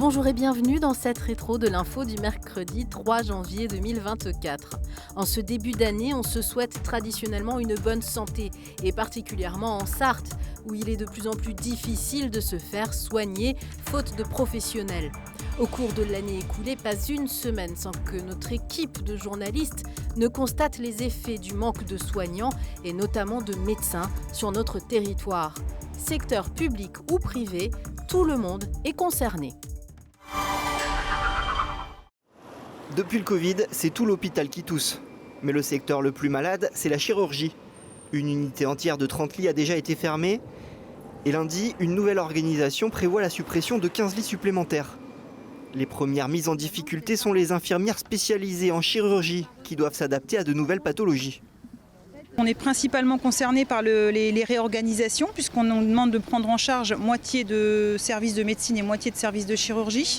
Bonjour et bienvenue dans cette rétro de l'info du mercredi 3 janvier 2024. En ce début d'année, on se souhaite traditionnellement une bonne santé, et particulièrement en Sarthe, où il est de plus en plus difficile de se faire soigner, faute de professionnels. Au cours de l'année écoulée, pas une semaine sans que notre équipe de journalistes ne constate les effets du manque de soignants et notamment de médecins sur notre territoire. Secteur public ou privé, tout le monde est concerné. Depuis le Covid, c'est tout l'hôpital qui tousse. Mais le secteur le plus malade, c'est la chirurgie. Une unité entière de 30 lits a déjà été fermée. Et lundi, une nouvelle organisation prévoit la suppression de 15 lits supplémentaires. Les premières mises en difficulté sont les infirmières spécialisées en chirurgie qui doivent s'adapter à de nouvelles pathologies. On est principalement concerné par les réorganisations puisqu'on nous demande de prendre en charge moitié de services de médecine et moitié de services de chirurgie.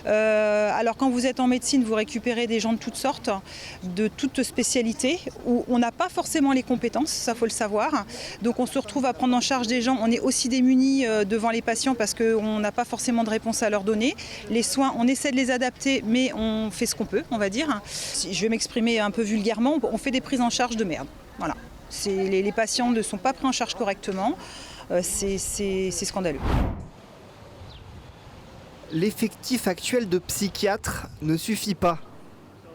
Alors quand vous êtes en médecine, vous récupérez des gens de toutes sortes, de toutes spécialités, où on n'a pas forcément les compétences, ça faut le savoir. Donc on se retrouve à prendre en charge des gens, on est aussi démunis devant les patients parce qu'on n'a pas forcément de réponse à leur donner. Les soins, on essaie de les adapter, mais on fait ce qu'on peut, on va dire. Si je vais m'exprimer un peu vulgairement, on fait des prises en charge de merde. Voilà. Les patients ne sont pas pris en charge correctement, c'est scandaleux. L'effectif actuel de psychiatres ne suffit pas.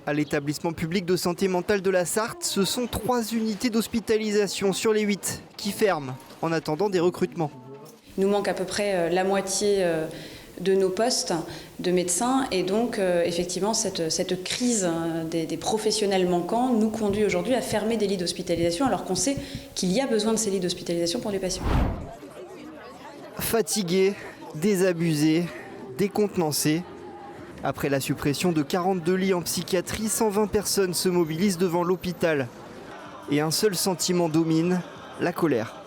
À l'établissement public de santé mentale de la Sarthe, ce sont 3 unités d'hospitalisation sur les 8 qui ferment en attendant des recrutements. Il nous manque à peu près la moitié de nos postes de médecins et donc effectivement cette crise des professionnels manquants nous conduit aujourd'hui à fermer des lits d'hospitalisation alors qu'on sait qu'il y a besoin de ces lits d'hospitalisation pour les patients. Fatigués, désabusés, décontenancés. Après la suppression de 42 lits en psychiatrie, 120 personnes se mobilisent devant l'hôpital. Et un seul sentiment domine, la colère.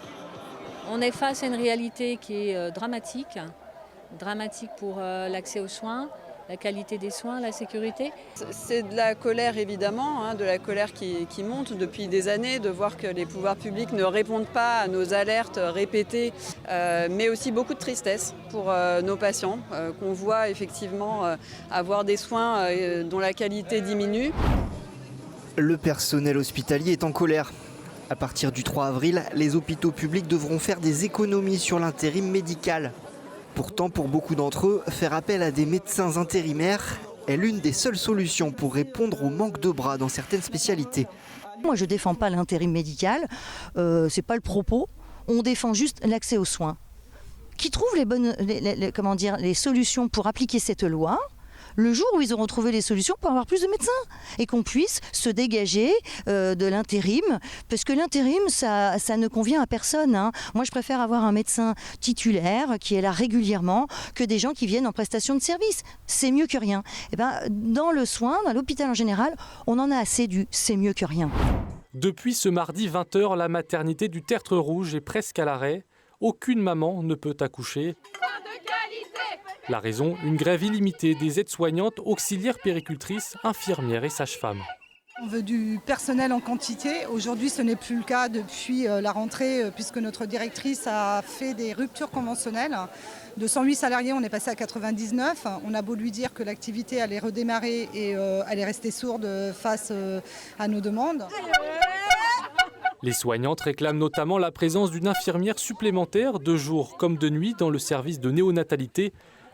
On est face à une réalité qui est dramatique pour l'accès aux soins, la qualité des soins, la sécurité. C'est de la colère évidemment, de la colère qui monte depuis des années, de voir que les pouvoirs publics ne répondent pas à nos alertes répétées, mais aussi beaucoup de tristesse pour nos patients, qu'on voit effectivement avoir des soins dont la qualité diminue. Le personnel hospitalier est en colère. À partir du 3 avril, les hôpitaux publics devront faire des économies sur l'intérim médical. Pourtant, pour beaucoup d'entre eux, faire appel à des médecins intérimaires est l'une des seules solutions pour répondre au manque de bras dans certaines spécialités. Moi, je ne défends pas l'intérim médical, c'est pas le propos. On défend juste l'accès aux soins. Qui trouvent les solutions pour appliquer cette loi le jour où ils auront trouvé les solutions pour avoir plus de médecins et qu'on puisse se dégager de l'intérim, parce que l'intérim, ça ne convient à personne. Moi, je préfère avoir un médecin titulaire qui est là régulièrement que des gens qui viennent en prestation de service. C'est mieux que rien. Et dans le soin, dans l'hôpital en général, on en a assez du « c'est mieux que rien ». Depuis ce mardi 20h, la maternité du Tertre Rouge est presque à l'arrêt. Aucune maman ne peut accoucher. La raison, une grève illimitée des aides-soignantes, auxiliaires puéricultrices, infirmières et sages-femmes. On veut du personnel en quantité. Aujourd'hui, ce n'est plus le cas depuis la rentrée, puisque notre directrice a fait des ruptures conventionnelles. De 108 salariés, on est passé à 99. On a beau lui dire que l'activité allait redémarrer et elle est restée sourde face à nos demandes. Les soignantes réclament notamment la présence d'une infirmière supplémentaire, de jour comme de nuit, dans le service de néonatalité,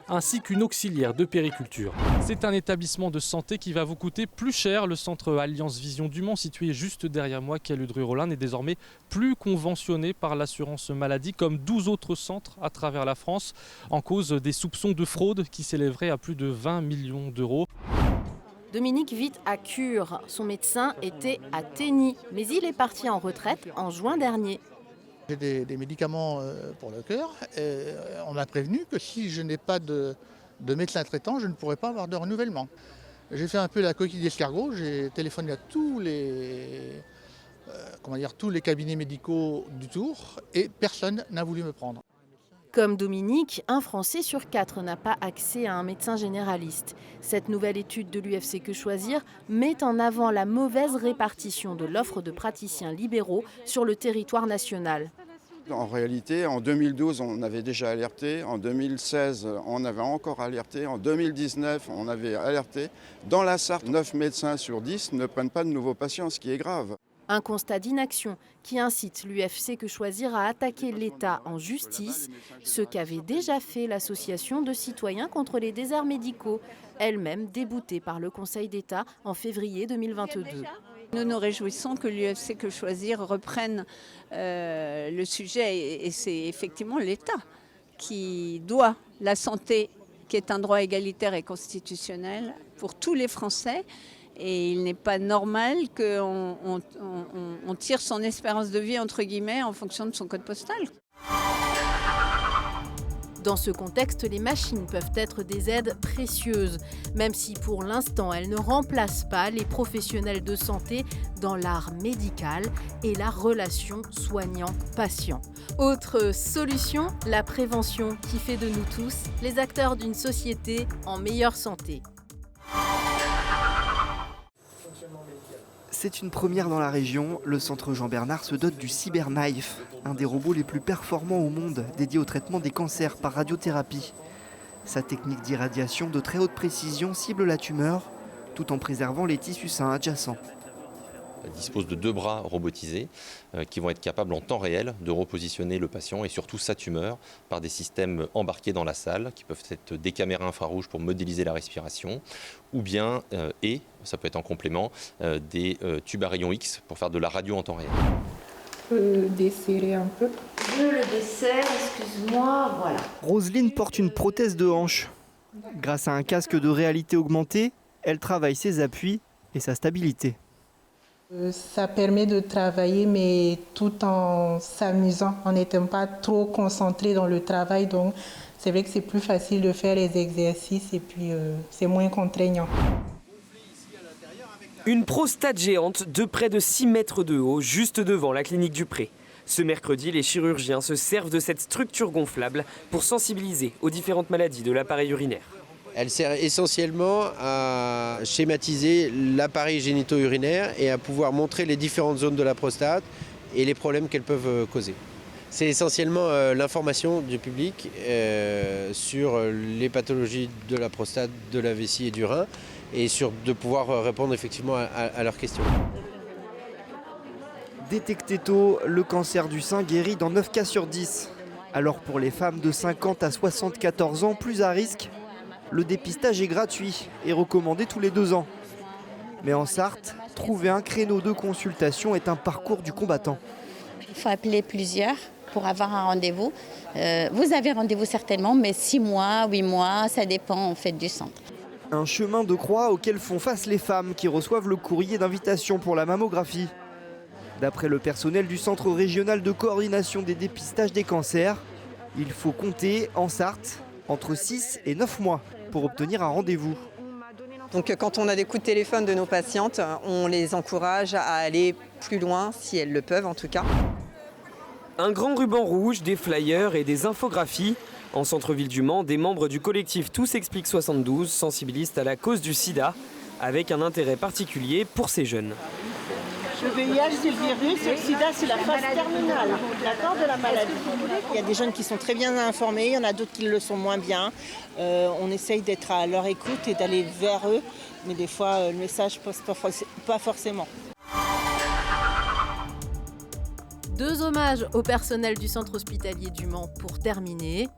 ainsi qu'une auxiliaire de puériculture. C'est un établissement de santé qui va vous coûter plus cher. Le centre Alliance Vision du Mans, situé juste derrière moi, qui est le Dru-Rollin, n'est désormais plus conventionné par l'assurance maladie, comme 12 autres centres à travers la France, en cause des soupçons de fraude qui s'élèveraient à plus de 20 millions d'euros. Dominique vit à Cure. Son médecin était à Tény, mais il est parti en retraite en juin dernier. J'ai des médicaments pour le cœur. On m'a prévenu que si je n'ai pas de médecin traitant, je ne pourrais pas avoir de renouvellement. J'ai fait un peu la coquille d'escargot. J'ai téléphoné à tous les cabinets médicaux du Tour et personne n'a voulu me prendre. Comme Dominique, un Français sur 4 n'a pas accès à un médecin généraliste. Cette nouvelle étude de l'UFC Que Choisir met en avant la mauvaise répartition de l'offre de praticiens libéraux sur le territoire national. En réalité, en 2012, on avait déjà alerté. En 2016, on avait encore alerté. En 2019, on avait alerté. Dans la Sarthe, 9 médecins sur 10 ne prennent pas de nouveaux patients, ce qui est grave. Un constat d'inaction qui incite l'UFC Que Choisir à attaquer l'État en justice, ce qu'avait déjà fait l'association de citoyens contre les déserts médicaux, elle-même déboutée par le Conseil d'État en février 2022. Nous nous réjouissons que l'UFC Que Choisir reprenne le sujet et c'est effectivement l'État qui doit la santé, qui est un droit égalitaire et constitutionnel pour tous les Français. Et il n'est pas normal qu'on tire son espérance de vie, entre guillemets, en fonction de son code postal. Dans ce contexte, les machines peuvent être des aides précieuses, même si pour l'instant elles ne remplacent pas les professionnels de santé dans l'art médical et la relation soignant-patient. Autre solution, la prévention qui fait de nous tous les acteurs d'une société en meilleure santé. C'est une première dans la région. Le centre Jean-Bernard se dote du CyberKnife, un des robots les plus performants au monde, dédié au traitement des cancers par radiothérapie. Sa technique d'irradiation de très haute précision cible la tumeur, tout en préservant les tissus sains adjacents. Elle dispose de 2 bras robotisés qui vont être capables en temps réel de repositionner le patient et surtout sa tumeur par des systèmes embarqués dans la salle qui peuvent être des caméras infrarouges pour modéliser la respiration ou bien, et ça peut être en complément, des tubes à rayons X pour faire de la radio en temps réel. Je peux desserrer un peu. Je le desserre, excuse-moi, voilà. Roselyne porte une prothèse de hanche. Grâce à un casque de réalité augmentée, elle travaille ses appuis et sa stabilité. Ça permet de travailler, mais tout en s'amusant, en n'étant pas trop concentré dans le travail. Donc, c'est vrai que c'est plus facile de faire les exercices et puis c'est moins contraignant. Une prostate géante de près de 6 mètres de haut, juste devant la clinique du Pré. Ce mercredi, les chirurgiens se servent de cette structure gonflable pour sensibiliser aux différentes maladies de l'appareil urinaire. Elle sert essentiellement à schématiser l'appareil génito-urinaire et à pouvoir montrer les différentes zones de la prostate et les problèmes qu'elles peuvent causer. C'est essentiellement l'information du public sur les pathologies de la prostate, de la vessie et du rein et de pouvoir répondre effectivement à leurs questions. Détecté tôt, le cancer du sein guérit dans 9 cas sur 10. Alors pour les femmes de 50 à 74 ans plus à risque, le dépistage est gratuit et recommandé tous les 2 ans. Mais en Sarthe, trouver un créneau de consultation est un parcours du combattant. Il faut appeler plusieurs pour avoir un rendez-vous. Vous avez rendez-vous certainement, mais 6 mois, 8 mois, ça dépend en fait du centre. Un chemin de croix auquel font face les femmes qui reçoivent le courrier d'invitation pour la mammographie. D'après le personnel du Centre régional de coordination des dépistages des cancers, il faut compter en Sarthe entre 6 et 9 mois pour obtenir un rendez-vous. Donc quand on a des coups de téléphone de nos patientes, on les encourage à aller plus loin, si elles le peuvent en tout cas. Un grand ruban rouge, des flyers et des infographies. En centre-ville du Mans, des membres du collectif Tous Expliquent 72 sensibilisent à la cause du sida, avec un intérêt particulier pour ces jeunes. Le VIH, c'est le virus, le sida, c'est la phase terminale, d'accord, de la maladie. Il y a des jeunes qui sont très bien informés, il y en a d'autres qui le sont moins bien. On essaye d'être à leur écoute et d'aller vers eux, mais des fois, le message ne passe pas forcément. 2 hommages au personnel du centre hospitalier du Mans pour terminer.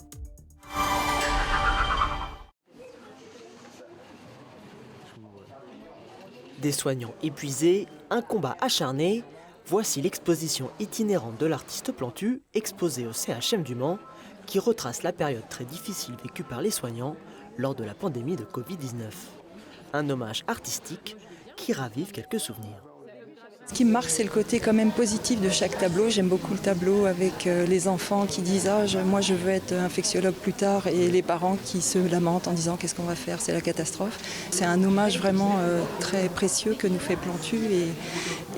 Des soignants épuisés, un combat acharné, voici l'exposition itinérante de l'artiste Plantu, exposée au CHM du Mans, qui retrace la période très difficile vécue par les soignants lors de la pandémie de Covid-19. Un hommage artistique qui ravive quelques souvenirs. Ce qui me marque, c'est le côté quand même positif de chaque tableau. J'aime beaucoup le tableau avec les enfants qui disent « moi je veux être infectiologue plus tard » et les parents qui se lamentent en disant « qu'est-ce qu'on va faire, c'est la catastrophe ». C'est un hommage vraiment très précieux que nous fait Plantu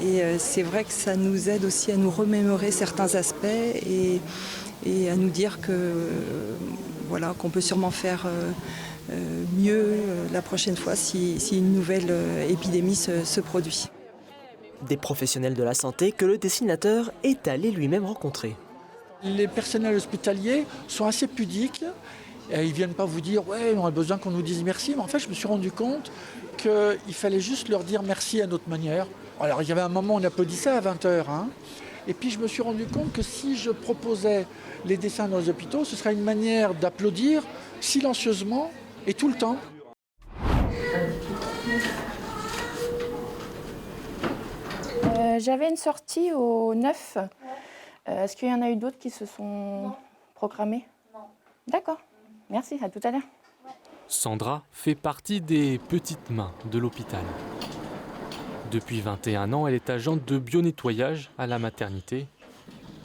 et c'est vrai que ça nous aide aussi à nous remémorer certains aspects et à nous dire qu'on peut sûrement faire mieux la prochaine fois si une nouvelle épidémie se produit. Des professionnels de la santé que le dessinateur est allé lui-même rencontrer. Les personnels hospitaliers sont assez pudiques. Et ils ne viennent pas vous dire « ouais, on a besoin qu'on nous dise merci ». Mais en fait, je me suis rendu compte qu'il fallait juste leur dire merci à notre manière. Alors, il y avait un moment où on applaudissait à 20h. Et puis, je me suis rendu compte que si je proposais les dessins dans les hôpitaux, ce serait une manière d'applaudir silencieusement et tout le temps. J'avais une sortie au 9. Est-ce qu'il y en a eu d'autres qui se sont programmés? Non. D'accord. Merci, à tout à l'heure. Sandra fait partie des petites mains de l'hôpital. Depuis 21 ans, elle est agente de bio-nettoyage à la maternité.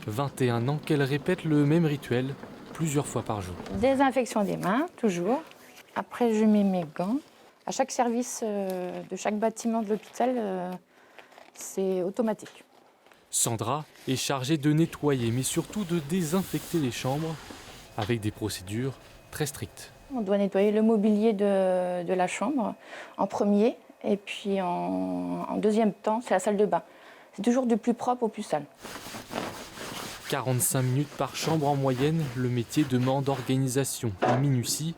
21 ans qu'elle répète le même rituel plusieurs fois par jour. Désinfection des mains, toujours. Après, je mets mes gants. À chaque service de chaque bâtiment de l'hôpital, c'est automatique. Sandra est chargée de nettoyer, mais surtout de désinfecter les chambres avec des procédures très strictes. On doit nettoyer le mobilier de la chambre en premier, et puis en deuxième temps, c'est la salle de bain. C'est toujours du plus propre au plus sale. 45 minutes par chambre en moyenne, le métier demande organisation et minutie.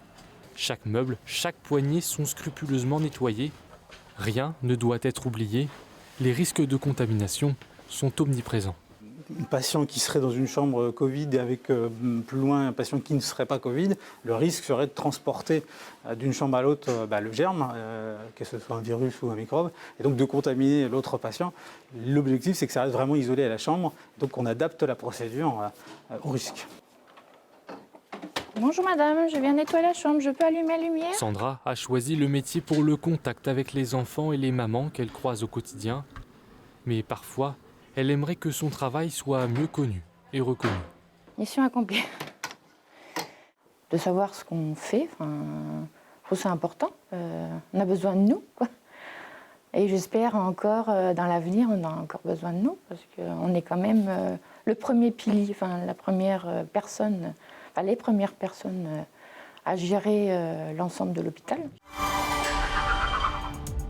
Chaque meuble, chaque poignée sont scrupuleusement nettoyés. Rien ne doit être oublié. Les risques de contamination sont omniprésents. Un patient qui serait dans une chambre Covid et avec plus loin un patient qui ne serait pas Covid, le risque serait de transporter d'une chambre à l'autre le germe, que ce soit un virus ou un microbe, et donc de contaminer l'autre patient. L'objectif, c'est que ça reste vraiment isolé à la chambre, donc on adapte la procédure au risque. Bonjour madame, je viens nettoyer la chambre, je peux allumer la lumière? Sandra a choisi le métier pour le contact avec les enfants et les mamans qu'elle croise au quotidien. Mais parfois, elle aimerait que son travail soit mieux connu et reconnu. Mission accomplie. De savoir ce qu'on fait, je trouve que c'est important. On a besoin de nous, quoi. Et j'espère encore, dans l'avenir, on a encore besoin de nous, parce qu'on est quand même le premier pilier, la première personne, les premières personnes à gérer l'ensemble de l'hôpital.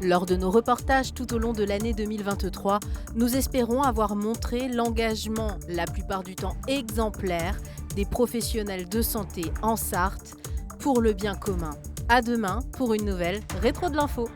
Lors de nos reportages tout au long de l'année 2023, nous espérons avoir montré l'engagement, la plupart du temps exemplaire, des professionnels de santé en Sarthe pour le bien commun. À demain pour une nouvelle Rétro de l'info.